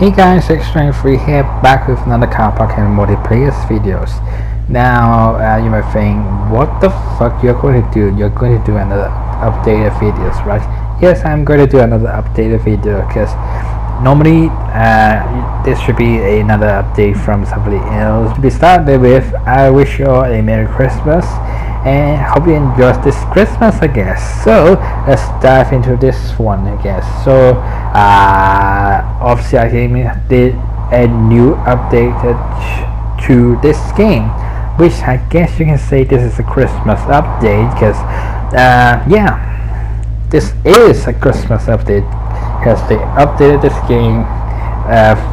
Hey guys, X23 here, back with another car parking multiplayer videos. Now you might think, what the fuck you're going to do? You're going to do another updated videos, right? Yes, I'm going to do another updated video because normally this should be another update from somebody else. To be started with, I wish you all a Merry Christmas and hope you enjoy this Christmas, I guess. So let's dive into this one, I guess. So obviously I did a new update to this game, which I guess you can say this is a Christmas update because yeah, this is a Christmas update because they updated this game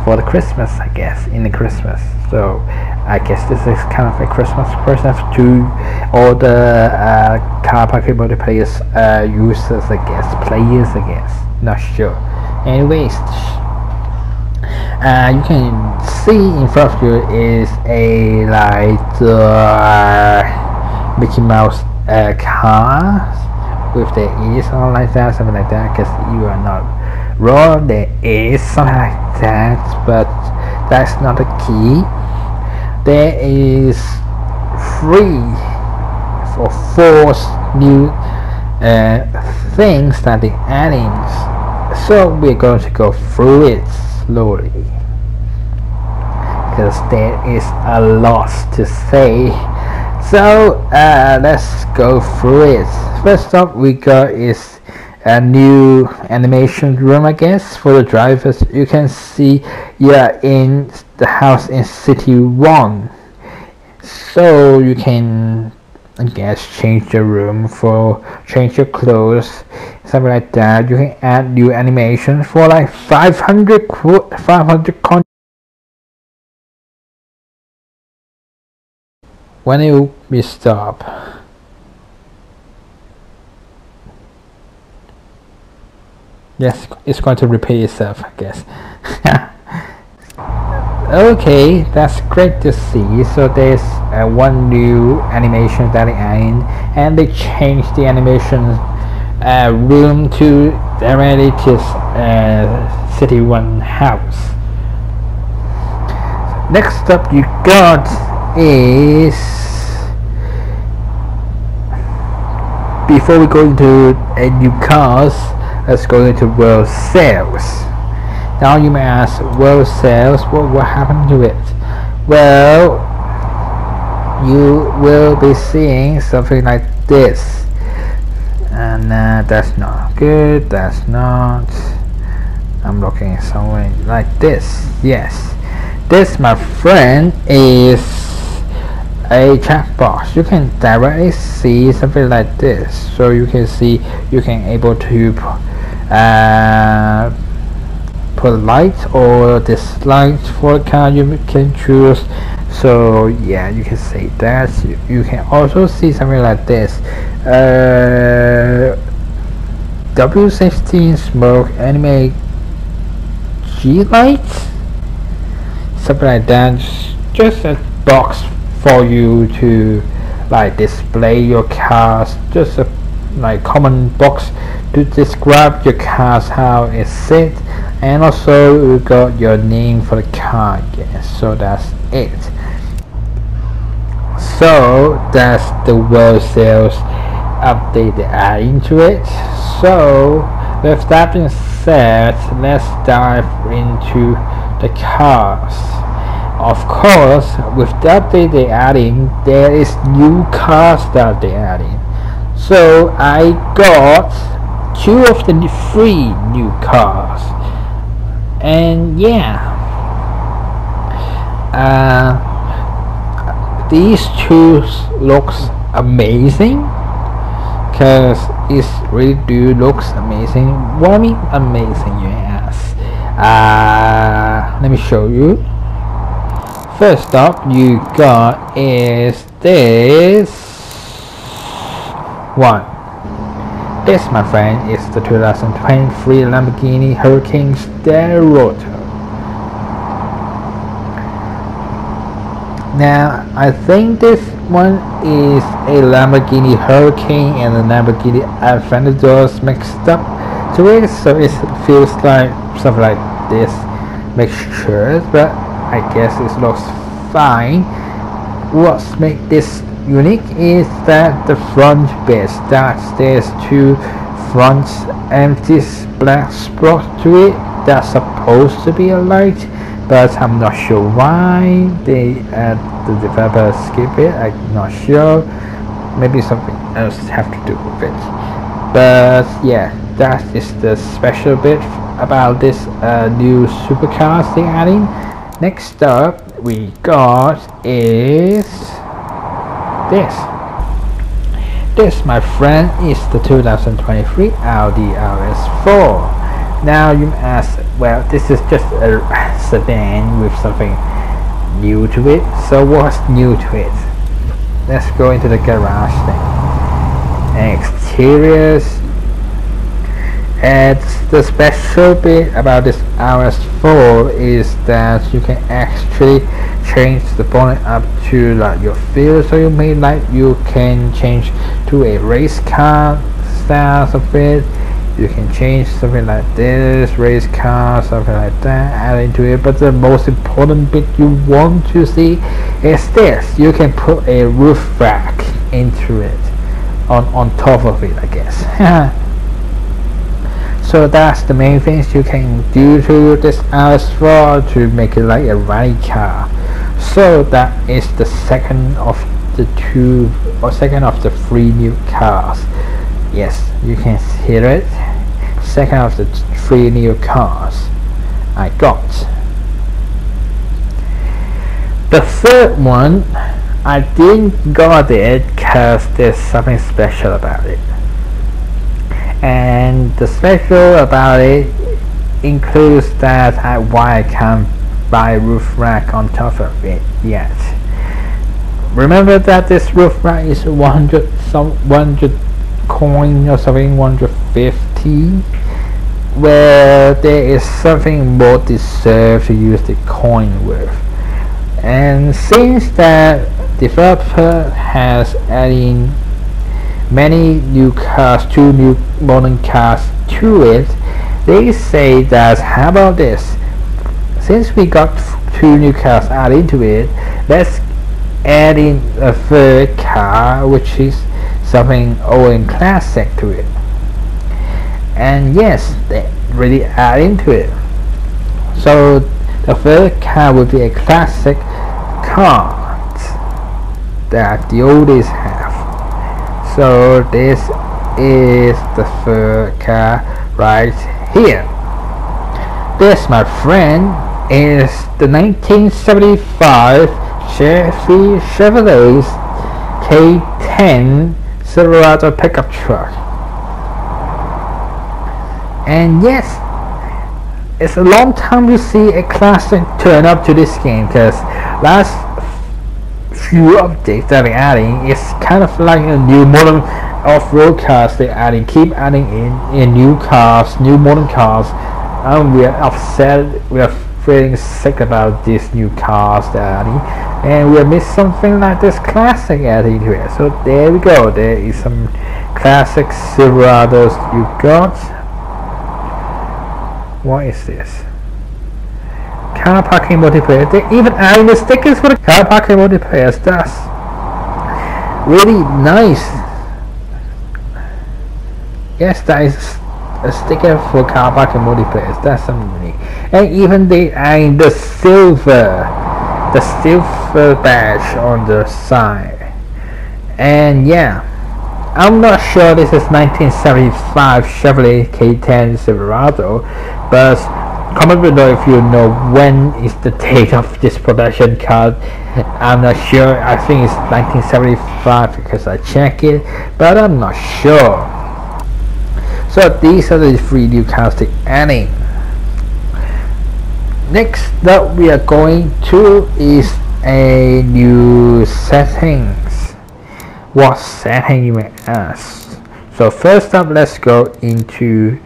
for the Christmas, I guess, in the Christmas. So I guess this is kind of a Christmas present to all the car parking multiplayer users, I guess, players, I guess, not sure. Anyways, you can see in front of you is a Mickey Mouse car with the ears on like that, something like that, because you are not wrong, there is something like that, but that's not the key. There is 3 or 4 new things that they're adding, so we're going to go through it slowly because there is a lot to say. So let's go through it. First up we got is a new animation room, I guess, for the drivers. You can see you're in the house in City 1, so you can, I guess, change your room, change your clothes, something like that. You can add new animations for like 500 con. When it will be stop. Yes, it's going to repeat itself, I guess. Okay, that's great to see. So there's one new animation that they added, and they changed the animation room to directly to City 1 house. Next up you got is, before we go into new cars, let's go into world sales. Now you may ask, world sales, what happened to it? Well, you will be seeing something like this, and that's not good, that's not. I'm looking somewhere like this. Yes, this, my friend, is a chat box. You can directly see something like this, so you can see, you can able to put light or dislike for a car you can choose. So yeah, you can say that. You can also see something like this, W16 smoke anime G light, something like that. Just a box for you to like display your cars, just a like common box to describe your cars, how it's set, and also you got your name for the car. Yes, so that's it. So that's the world sales update they add into it. So with that being said, let's dive into the cars. Of course, with the update they're adding, there is new cars that they're adding. So I got 2 of the 3 new cars, and yeah, these 2 looks amazing because it really do looks amazing. What I mean amazing, you ask? Let me show you. First up you got is this one. This, my friend, is the 2023 Lamborghini Huracan Sterrato. Now I think this one is a Lamborghini Huracan and a Lamborghini Aventador mixed up to it, so it feels like something like this. mixtures, but I guess it looks fine. What makes this unique is that the front bits, that there's two fronts and this black spot to it that's supposed to be a light, but I'm not sure why the developer skip it. I'm not sure, maybe something else have to do with it, but yeah, that is the special bit about this new supercars they're adding. Next up we got is this, my friend, is the 2023 Audi RS4. Now you ask, well, this is just a sedan with something new to it. So what's new to it? Let's go into the garage thing. Exteriors. And the special bit about this RS4 is that you can actually change the bonnet up to like your feel. So you may like, you can change to a race car style of it. You can change something like this, race car, something like that, add into it. But the most important bit you want to see is this. You can put a roof rack into it, on top of it, I guess. So that's the main things you can do to this RS4 to make it like a rally car. So that is the second of the three new cars. Yes, you can hear it. Second of the three new cars I got. The third one, I didn't got it because there's something special about it. And the special about it includes that why I can't buy a roof rack on top of it yet. Remember that this roof rack is 100 coin or something, 150, where there is something more deserved to use the coin with. And since that developer has adding many new cars, two new modern cars to it, they say that, how about this, since we got two new cars added to it, let's add in a third car which is something old and classic to it. And yes, they really add into it. So the third car will be a classic car that the oldies have. So this is the third car right here. This, my friend, is the 1975 Chevrolet K10 Silverado pickup truck. And yes, it's a long time to see a classic turn up to this game, because last few updates that they're adding is kind of like a new modern off-road cars they're adding, keep adding in new cars, new modern cars. We are upset, we are feeling sick about these new cars they're adding, and we miss something like this classic adding to it. So there we go, there is some classic Silverados you got. What is this? Car parking multiplayer. They even adding the stickers for the car parking multiplayer. That's really nice. Yes, that is a sticker for car parking multiplayer. That's something unique. And even they adding the silver badge on the side. And yeah, I'm not sure this is 1975 Chevrolet K10 Silverado, but comment below if you know when is the date of this production car. I'm not sure. I think it's 1975 because I checked it, but I'm not sure. So these are the three new cars they're adding. Next up we are going to is a new settings. What setting, you may ask? So first up, let's go into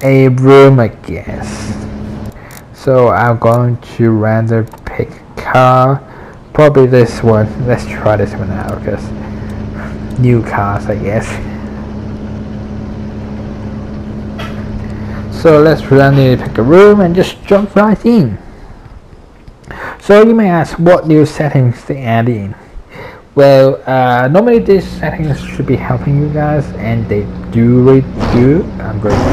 a room, I guess. So I'm going to random pick car, probably this one. Let's try this one out because new cars, I guess. So let's randomly pick a room and just jump right in. So you may ask, what new settings they add in? Well, normally these settings should be helping you guys, and they do. I'm going to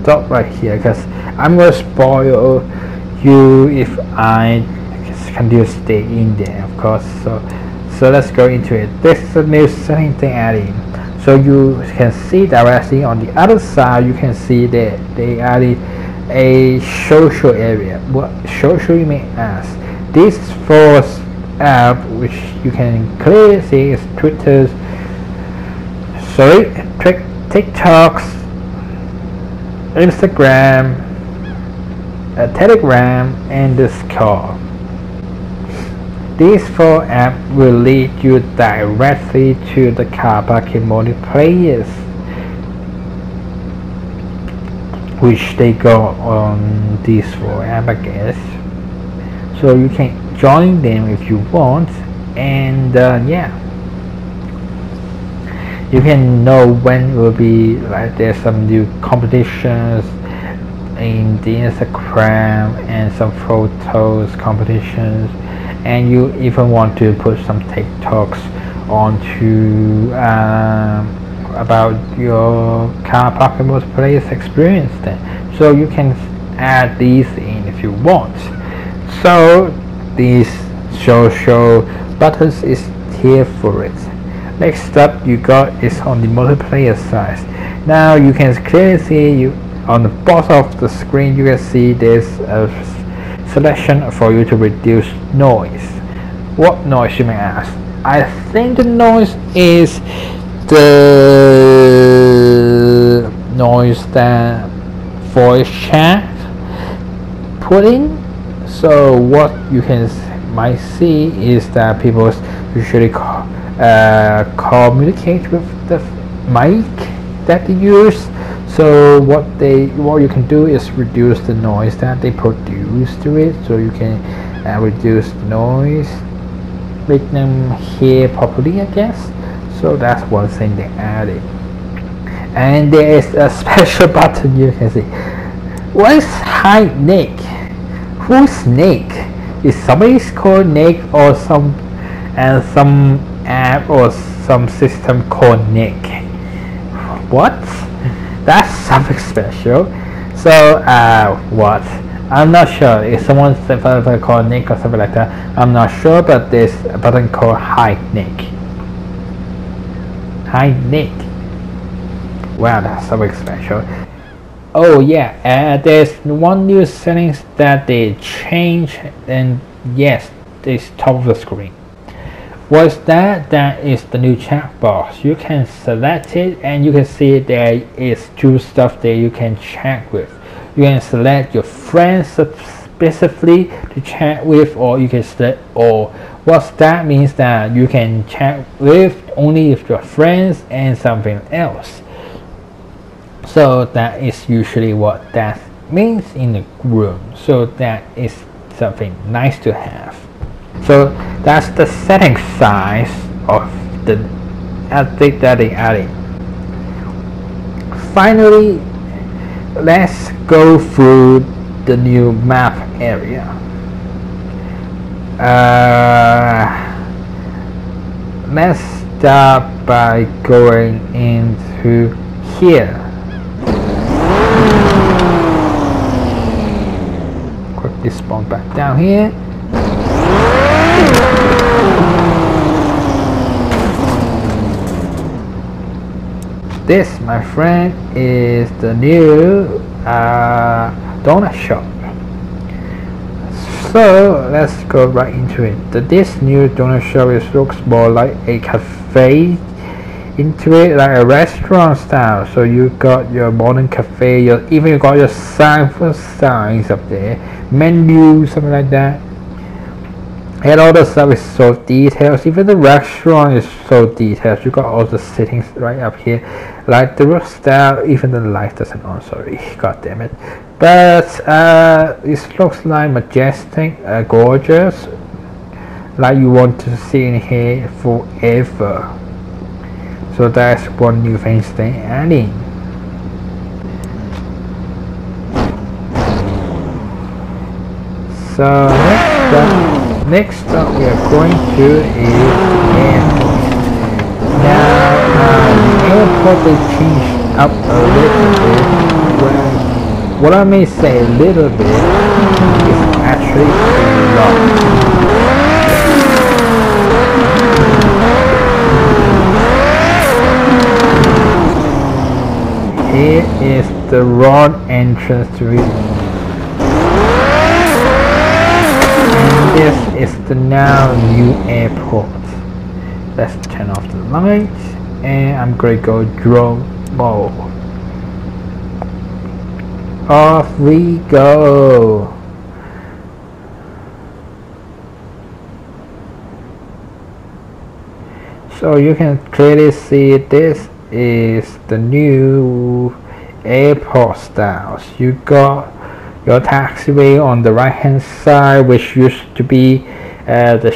stop right here because I'm going to spoil you if I continue to stay in there, of course. So let's go into it. This is the new setting they added in. So you can see directly on the other side, you can see that they added a social area. What social, you may ask? This first app, which you can clearly see, is TikToks, Instagram, Telegram, and Discord. These 4 apps will lead you directly to the car parking multiplayers, which they go on these 4 apps, I guess. So you can join them if you want, and yeah. You can know when it will be, like there's some new competitions in the Instagram and some photos competitions, and you even want to put some TikToks onto about your car parking multiplayer experience then. So you can add these in if you want. So these social buttons is here for it. Next up you got is on the multiplayer side. Now you can clearly see on the bottom of the screen, you can see there's a selection for you to reduce noise. What noise, you may ask? I think the noise is the noise that voice chat put in. So what you might see is that people usually communicate with the mic that they use. So what you can do is reduce the noise that they produce to it. So you can reduce the noise, make them hear properly, I guess. So that's one thing they added. And there is a special button you can see. What is Hi Nick? Who's Nick? Is somebody called Nick, or some app or some system called Nick? What? That's something special. So what? I'm not sure. If someone's called Nick or something like that, I'm not sure, but there's a button called Hi Nick. Hi Nick. Wow, that's something special. Oh yeah, there's one new settings that they changed, and yes, it's top of the screen. What's that? That is the new chat box. You can select it, and you can see there is 2 stuff there you can chat with. You can select your friends specifically to chat with, or you can select all. What that means that you can chat with only with your friends and something else. So that is usually what that means in the room. So that is something nice to have. So that's the setting size of the update that they added. Finally, let's go through the new map area. Let's start by going into here. Quickly spawn back down here. This, my friend, is the new donut shop. So let's go right into it. This new donut shop looks more like a cafe into it, like a restaurant style. So you got your modern cafe, even you got your signs up there, menu, something like that. And all the stuff is so detailed. Even the restaurant is so detailed. You got all the settings right up here, like the roof style. Even the light doesn't on. Sorry, god damn it. But it looks like majestic, gorgeous, like you want to see in here forever. So that's one new thing they adding. So next up we are going to is the airport. Now the airport they changed up a little bit. Well, what I may say a little bit is actually a lot. Here is the road entrance to it. And this is the now new airport. Let's turn off the lights and I'm going to go drone mode. Off we go. So you can clearly see this is the new airport styles. You got your taxiway on the right hand side, which used to be the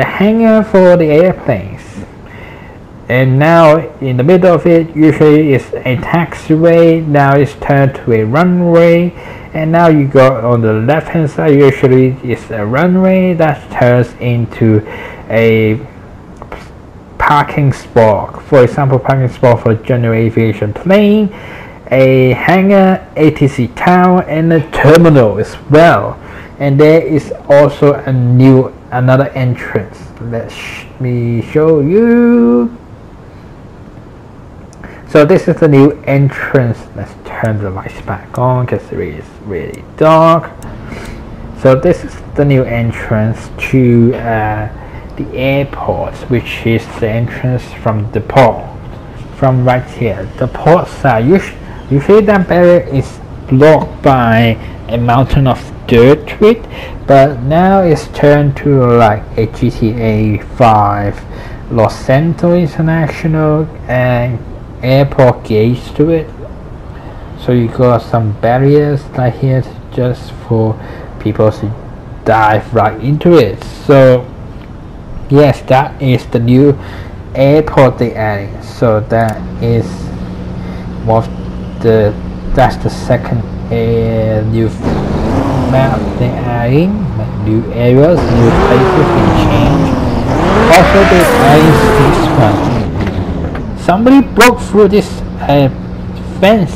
hangar for the airplanes, and now in the middle of it usually is a taxiway. Now it's turned to a runway, and now you got on the left hand side usually is a runway that turns into a parking spot. For example, parking spot for general aviation plane, a hangar, ATC tower, and a terminal as well. And there is also another entrance. Let me show you. So this is the new entrance. Let's turn the lights back on because it is really dark. So this is the new entrance to the airport, which is the entrance from the port. From right here, the port side, usually that barrier is blocked by a mountain of dirt to it, but now it's turned to like a GTA 5 Los Angeles International and airport gates to it. So you got some barriers like here just for people to dive right into it. So yes, that is the new airport they added. So that's the second new map they adding, new areas, new places they change. Also they adding this one. Somebody broke through this fence,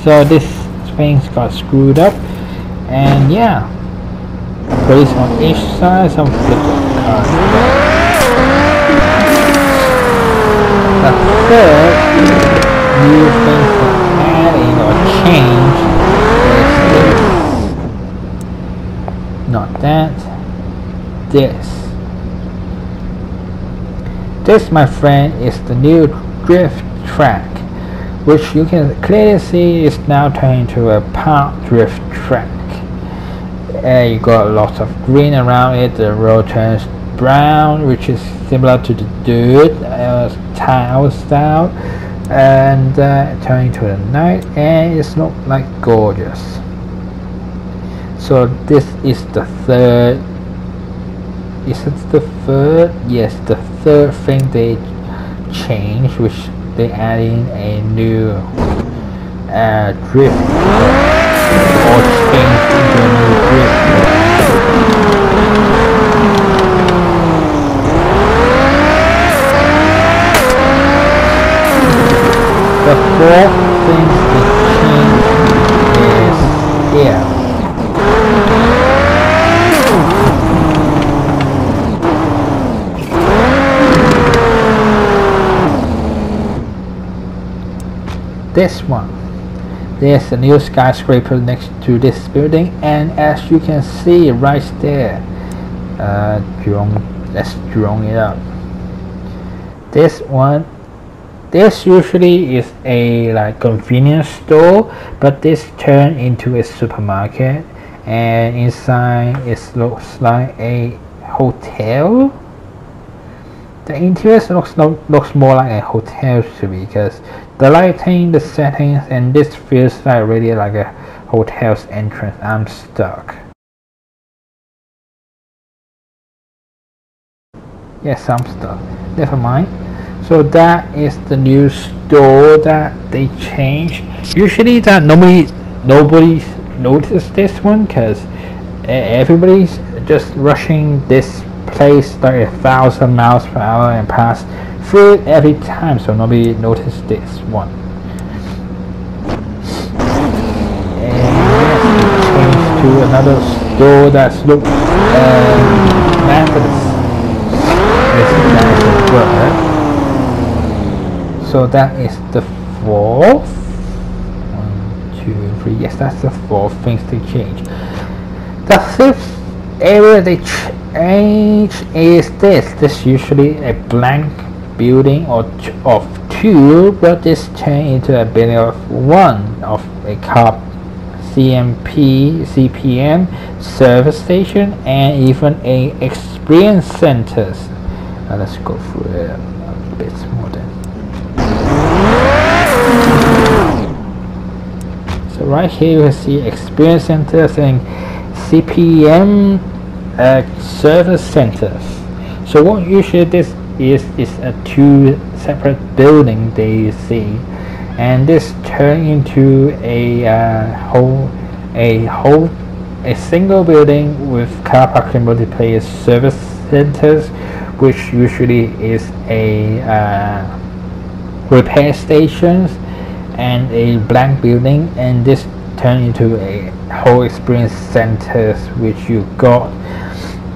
so this thing's got screwed up, and yeah, police on each side, some flip cars. The third new thing for adding or change is this. Not that. This, my friend, is the new drift track, which you can clearly see is now turned into a park drift track. You got lots of green around it. The road turns brown, which is similar to the dirt tile style, and turning to the night, and it's not like gorgeous. So this is the third. Is it the third? Yes, the third thing they changed, which they add in a new drift or change into a new drift. The fourth thing they changed is here. This one. There's a new skyscraper next to this building, and as you can see right there, let's drone it up. This one. This usually is a like convenience store, but this turned into a supermarket, and inside it looks like a hotel. The interior looks more like a hotel to me, because the lighting, the settings, and this feels like really like a hotel's entrance. I'm stuck. Yes, I'm stuck. Never mind. So that is the new store that they changed. Usually that nobody noticed this one, because everybody's just rushing this place like 1,000 miles per hour and pass through it every time, so nobody noticed this one. And yes, we changed to another store that looks marvelous. So that is the fourth. 1, 2, 3. Yes, that's the fourth things they change. The fifth area they change is this. This usually a blank building of two, but this changed into a building of one, of a car CPM service station, and even a experience centers. Let's go through it a bit more then. So right here you can see experience centers and CPM service centers. So what usually this is a two separate building they see, and this turn into a single building with car parking multiplayer service centers, which usually is a repair stations and a blank building, and this turn into a whole experience centers, which you got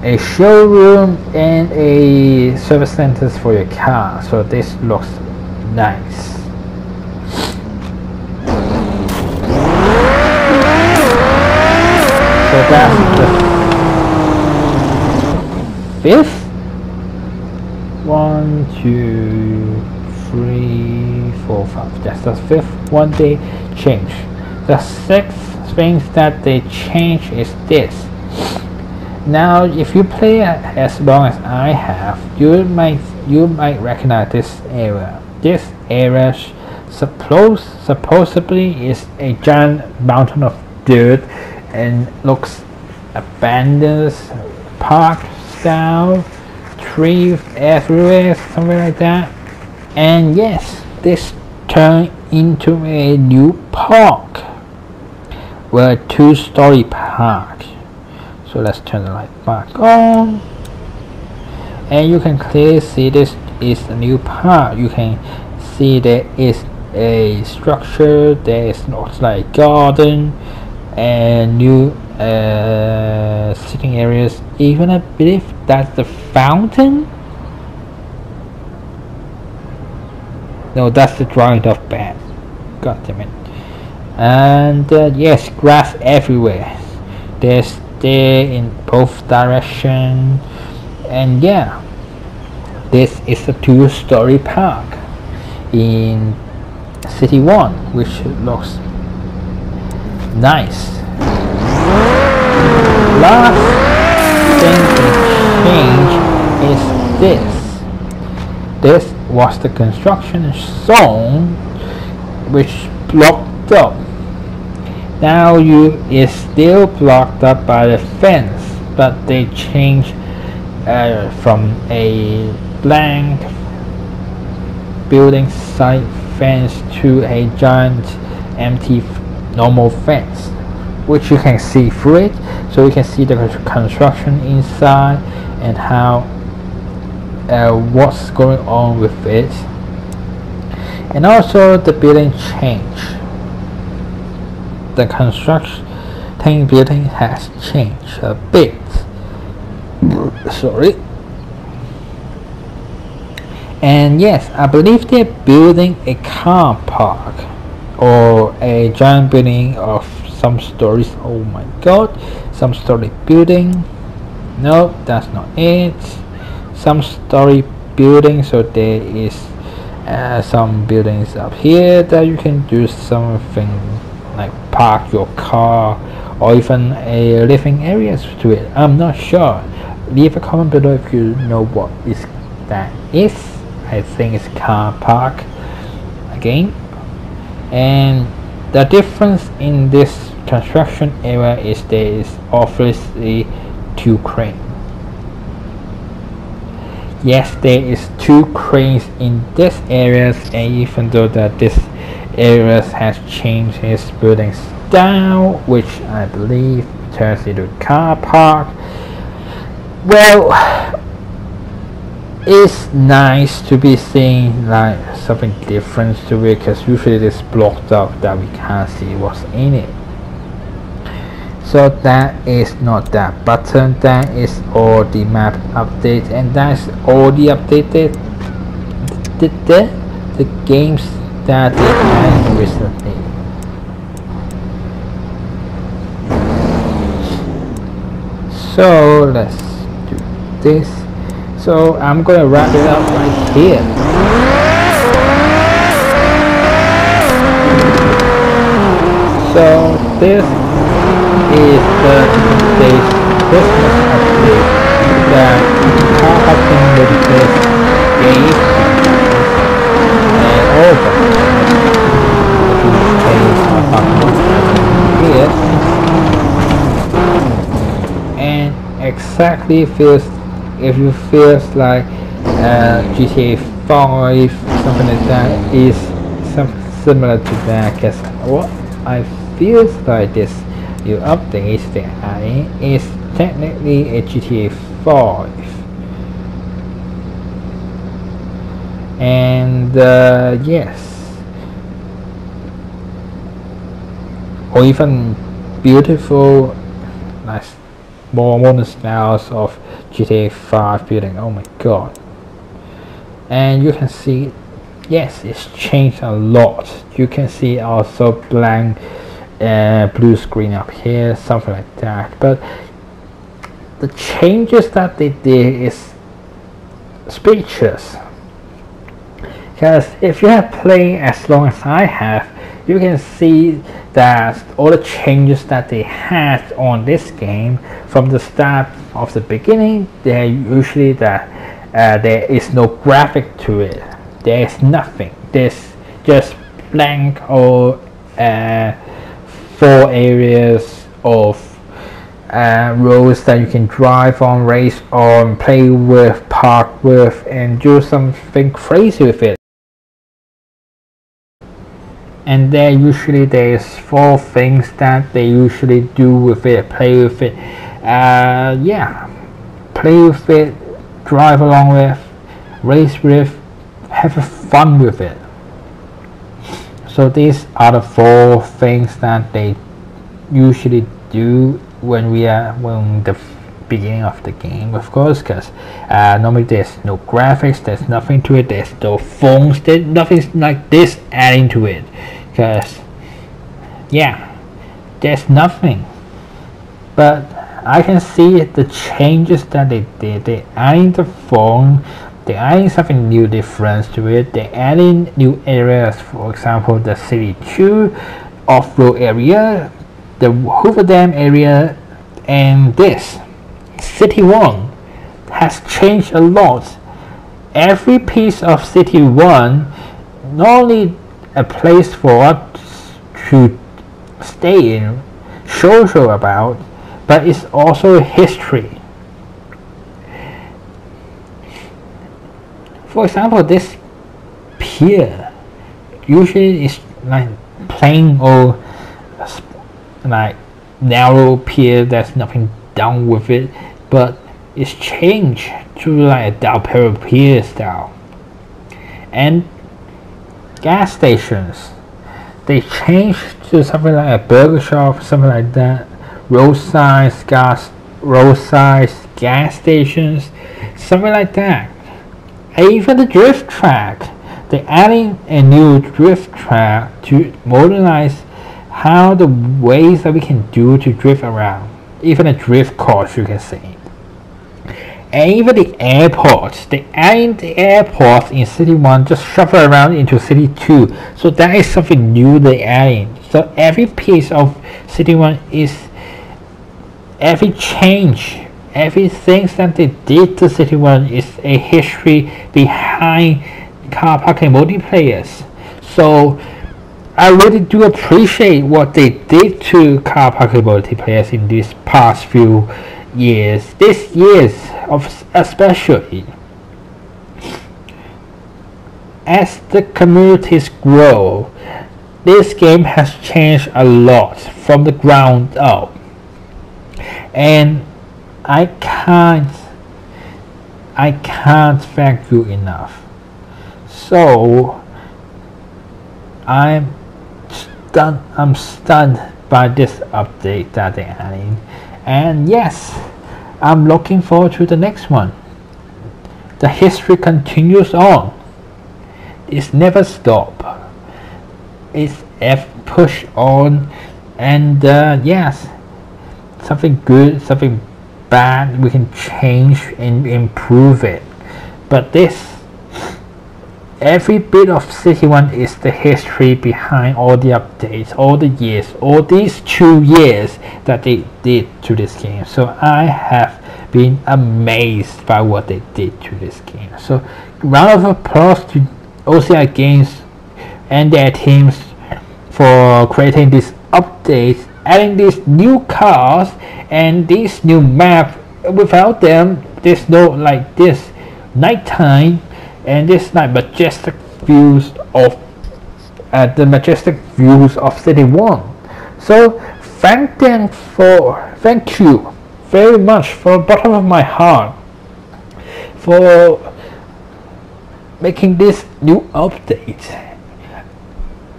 a showroom and a service centers for your car. So this looks nice. So that's the fifth. 1, 2, 3, 4, 5. That's the fifth one they change. The sixth thing that they change is this. Now if you play as long as I have, you might recognize this area. This area supposedly is a giant mountain of dirt and looks abandoned, park style, trees everywhere, something like that. And yes, this turned into a new park, well, a two-story park. So let's turn the light back on, and you can clearly see this is a new park. You can see there is a structure, there is looks like a garden and new sitting areas. Even I believe that's the fountain. No, that's the drawing of bad. God damn it. And yes, grass everywhere. There's there in both directions, and yeah, this is a two-story park in City 1, which looks nice. Last thing to change is this was the construction zone which blocked up. Now is still blocked up by the fence, but they changed from a blank building site fence to a giant empty normal fence, which you can see through it. So you can see the construction inside and how what's going on with it, and also the building changed. The construction building has changed a bit. Sorry. And yes, I believe they're building a car park or a giant building of some stories. Oh my god, some story building. No, that's not it. Some story building. So there is some buildings up here that you can do something like park your car or even a living areas to it. I'm not sure. Leave a comment below if you know what that is. I think it's car park again. And the difference in this construction area is there is obviously 2 cranes. Yes, there is 2 cranes in this areas, and even though that this areas has changed its building style, which I believe turns into car park, well, it's nice to be seeing like something different to it, because usually it's blocked up that we can't see what's in it. So that is not that button, that is all the map update, and that's all the updated the games that they had recently. So let's do this. So I'm gonna wrap it up right here. So this is the today's Christmas update that car parking with this game and all of them. Here and exactly feels, if you feels like GTA 5, something like that, is something similar to that, because what I feels like this new updates they're adding is technically a GTA 5, and yes, or even beautiful, nice, more modern styles of GTA 5 building. Oh my god! And you can see, yes, it's changed a lot. You can see also blank blue screen up here, something like that. But the changes that they did is speechless, because if you have played as long as I have, you can see that all the changes that they had on this game from the start of the beginning, they're usually that there is no graphic to it. There is nothing. There's just blank or 4 areas of roads that you can drive on, race on, play with, park with, and do something crazy with it. And there's 4 things that they usually do with it. Play with it, yeah, play with it, drive along with, race with, have fun with it. So these are the 4 things that they usually do when the beginning of the game, of course, because normally there's no graphics, there's nothing to it, there's no phones, there's nothing like this adding to it, because yeah, there's nothing. But I can see the changes that they did. They're adding the phone, they're adding something new, different to it. They're adding new areas, for example the City 2 off-road area, the Hoover Dam area, and this City 1 has changed a lot. Every piece of City 1 not only a place for us to stay in, social about, but it's also history. For example, this pier usually is like plain old, like narrow pier. There's nothing done with it, but it's changed to like a Del Perro pier style. And gas stations, they changed to something like a burger shop, something like that. Roadside gas stations, something like that. And even the drift track, they're adding a new drift track to modernize how the ways that we can do to drift around. Even a drift course, you can say. And even the airports, they're adding the airports in City 1, just shuffle around into City 2. So that is something new they're adding. So every piece of City 1 is every change, everything that they did to City 1 is a history behind car parking multiplayers. So I really do appreciate what they did to car parking multiplayers in these past few years. This years of especially. As the communities grow, this game has changed a lot from the ground up, and I can't thank you enough. So I'm stunned by this update that they're adding, and yes, I'm looking forward to the next one. The history continues on. It's never stop. It's push on, and yes, something good, something bad, we can change and improve it. But this, every bit of City 1 is the history behind all the updates, all the years, all these 2 years that they did to this game. So I have been amazed by what they did to this game. So round of applause to OCI Games and their teams for creating this update, adding these new cars and this new map. Without them, there's no like this nighttime and this like majestic views of City 1. So thank you very much from the bottom of my heart for making this new update.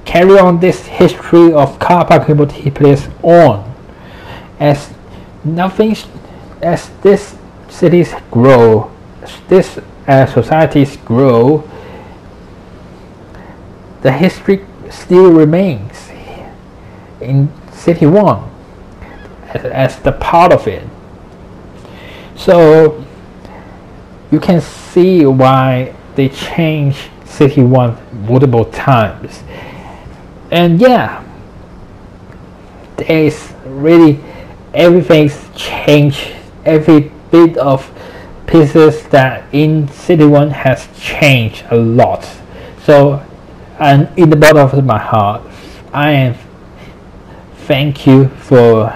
Carry on this history of car parking multiplayers on, as this cities grow, this societies grow, the history still remains in City 1 as the part of it. So you can see why they changed City 1 multiple times. And yeah, there's really everything's changed. Every bit of pieces that in City 1 has changed a lot. So, and in the bottom of my heart, I am thank you for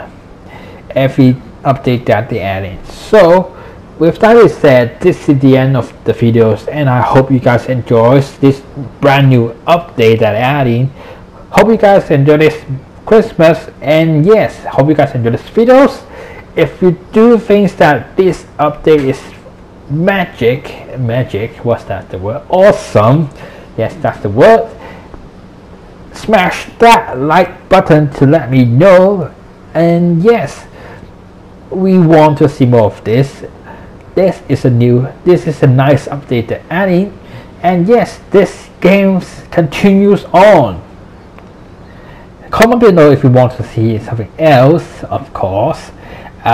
every update that they added. So with that being said, this is the end of the videos, and I hope you guys enjoy this brand new update that they're adding. Hope you guys enjoy this Christmas, and yes, hope you guys enjoy this videos. If you do think that this update is magic, what's that the word? Awesome, yes, that's the word. Smash that like button to let me know, and yes, we want to see more of this. This is a nice update they're adding, and yes, this game continues on. Comment below if you want to see something else, of course.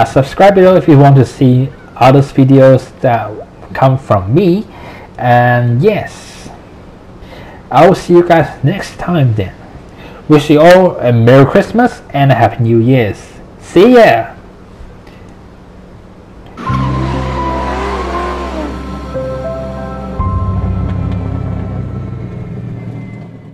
Subscribe below if you want to see other videos that come from me, and yes, I will see you guys next time then. Wish you all a Merry Christmas and a Happy New Year's. See ya!